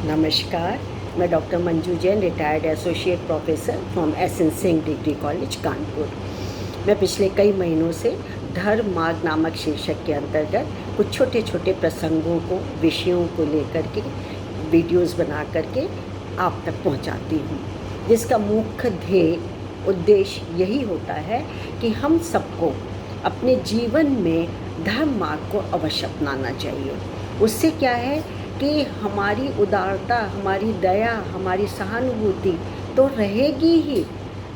नमस्कार, मैं doctor Manju Jain, retired associate professor from SN. Singh degree college Kanpur. मैं पिछले कई महीनों से धर्म मार्ग नामक शीर्षक के अंतर्गत कुछ छोटे छोटे प्रसंगों को, विषयों को लेकर के वीडियोस बना करके आप तक पहुंचाती हूं, जिसका मुख्य ध्येय उद्देश्य यही होता है कि हम सबको अपने जीवन में धर्म मार्ग को अवश्य अपनाना चाहिए। उससे क्या है कि हमारी उदारता, हमारी दया, हमारी सहानुभूति तो रहेगी ही,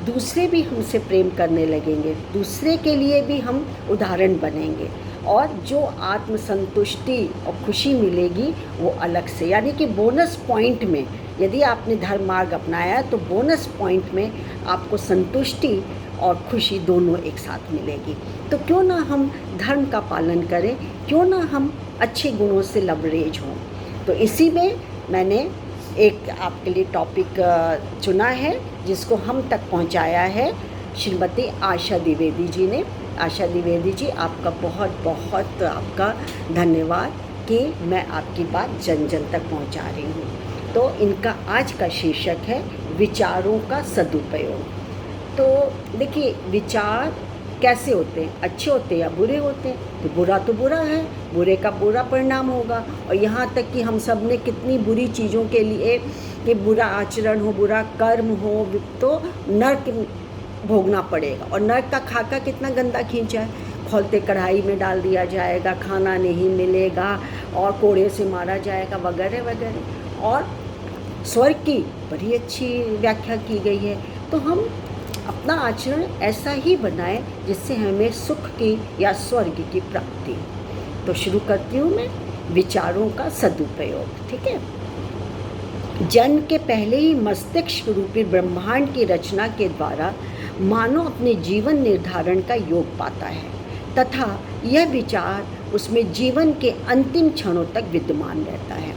दूसरे भी हमसे प्रेम करने लगेंगे, दूसरे के लिए भी हम उदाहरण बनेंगे और जो आत्मसंतुष्टि और खुशी मिलेगी वो अलग से, यानी कि बोनस पॉइंट में यदि आपने धर्म मार्ग अपनाया तो बोनस पॉइंट में आपको संतुष्टि और खुशी दोनों एक साथ मिलेगी। तो क्यों ना हम धर्म का पालन करें, क्यों ना हम अच्छे गुणों से लबरेज हों। तो इसी में मैंने एक आपके लिए टॉपिक चुना है जिसको हम तक पहुंचाया है श्रीमती आशा द्विवेदी जी ने। आशा द्विवेदी जी, आपका बहुत बहुत आपका धन्यवाद कि मैं आपकी बात जन जन तक पहुंचा रही हूं। तो इनका आज का शीर्षक है विचारों का सदुपयोग। तो देखिए, विचार कैसे होते हैं, अच्छे होते हैं या बुरे होते हैं। तो बुरा है, बुरे का बुरा परिणाम होगा। और यहाँ तक कि हम सब ने कितनी बुरी चीज़ों के लिए कि बुरा आचरण हो, बुरा कर्म हो तो नर्क भोगना पड़ेगा। और नर्क का खाका कितना गंदा खींचा है, खौलते कढ़ाई में डाल दिया जाएगा, खाना नहीं मिलेगा और कोड़े से मारा जाएगा वगैरह वगैरह। और स्वर्ग की बड़ी अच्छी व्याख्या की गई है। तो हम अपना आचरण ऐसा ही बनाएं जिससे हमें सुख की या स्वर्ग की प्राप्ति। तो शुरू करती हूँ मैं विचारों का सदुपयोग। ठीक है। जन्म के पहले ही मस्तिष्क रूपी ब्रह्मांड की रचना के द्वारा मानव अपने जीवन निर्धारण का योग पाता है तथा यह विचार उसमें जीवन के अंतिम क्षणों तक विद्यमान रहता है।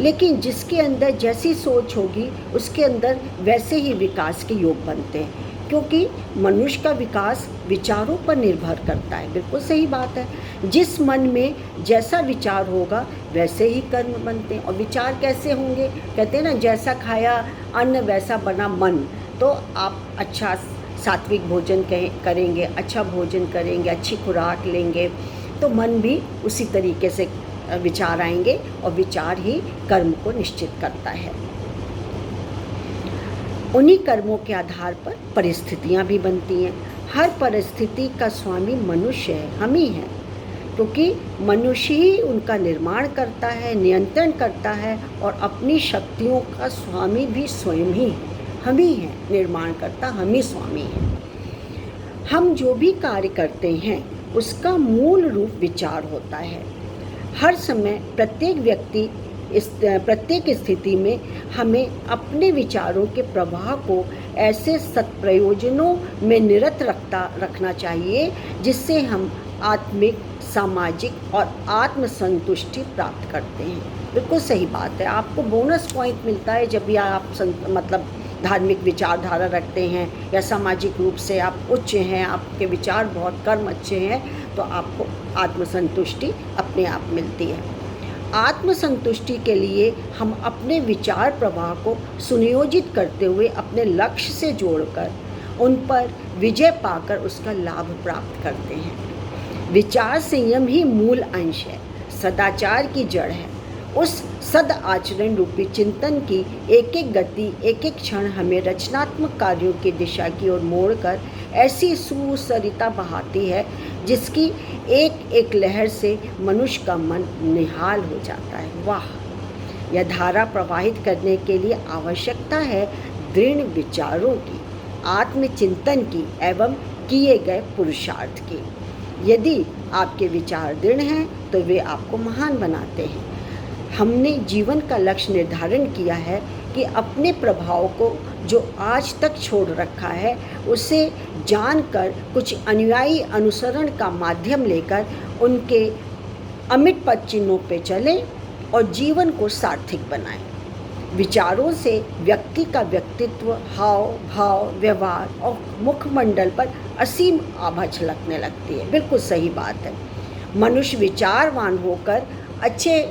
लेकिन जिसके अंदर जैसी सोच होगी उसके अंदर वैसे ही विकास के योग बनते हैं, क्योंकि मनुष्य का विकास विचारों पर निर्भर करता है। बिल्कुल सही बात है। जिस मन में जैसा विचार होगा वैसे ही कर्म बनते हैं। और विचार कैसे होंगे, कहते हैं ना, जैसा खाया अन्न वैसा बना मन। तो आप अच्छा सात्विक भोजन करेंगे, अच्छा भोजन करेंगे, अच्छी खुराक लेंगे तो मन भी उसी तरीके से विचार आएंगे और विचार ही कर्म को निश्चित करता है। उन्हीं कर्मों के आधार पर परिस्थितियां भी बनती हैं। हर परिस्थिति का स्वामी मनुष्य है, हम ही हैं, क्योंकि मनुष्य ही उनका निर्माण करता है, नियंत्रण करता है और अपनी शक्तियों का स्वामी भी स्वयं ही है। हम ही हैं निर्माण करता, हम ही स्वामी हैं। हम जो भी कार्य करते हैं उसका मूल रूप विचार होता है। हर समय प्रत्येक व्यक्ति प्रत्येक स्थिति में हमें अपने विचारों के प्रवाह को ऐसे सत्प्रयोजनों में निरत रखना चाहिए जिससे हम आत्मिक, सामाजिक और आत्मसंतुष्टि प्राप्त करते हैं। बिल्कुल सही बात है। आपको बोनस पॉइंट मिलता है जब भी आप मतलब धार्मिक विचारधारा रखते हैं या सामाजिक रूप से आप उच्च हैं, आपके विचार बहुत कर्म अच्छे हैं, तो आपको आत्मसंतुष्टि अपने आप मिलती है। आत्मसंतुष्टि के लिए हम अपने विचार प्रवाह को सुनियोजित करते हुए अपने लक्ष्य से जोड़कर उन पर विजय पाकर उसका लाभ प्राप्त करते हैं। विचार संयम ही मूल अंश है, सदाचार की जड़ है। उस सद आचरण रूपी चिंतन की एक एक गति, एक एक क्षण हमें रचनात्मक कार्यों की दिशा की ओर मोड़कर ऐसी सुसरिता बहाती है जिसकी एक एक लहर से मनुष्य का मन निहाल हो जाता है। वाह! यह धारा प्रवाहित करने के लिए आवश्यकता है दृढ़ विचारों की, आत्मचिंतन की एवं किए गए पुरुषार्थ की। यदि आपके विचार दृढ़ हैं तो वे आपको महान बनाते हैं। हमने जीवन का लक्ष्य निर्धारण किया है कि अपने प्रभाव को जो आज तक छोड़ रखा है उसे जानकर कुछ अनुयायी अनुसरण का माध्यम लेकर उनके अमिट पद चिन्हों पे चलें और जीवन को सार्थक बनाएं। विचारों से व्यक्ति का व्यक्तित्व, हाव भाव, व्यवहार और मुखमंडल पर असीम आभा झलकने लगती है। बिल्कुल सही बात है। मनुष्य विचारवान होकर अच्छे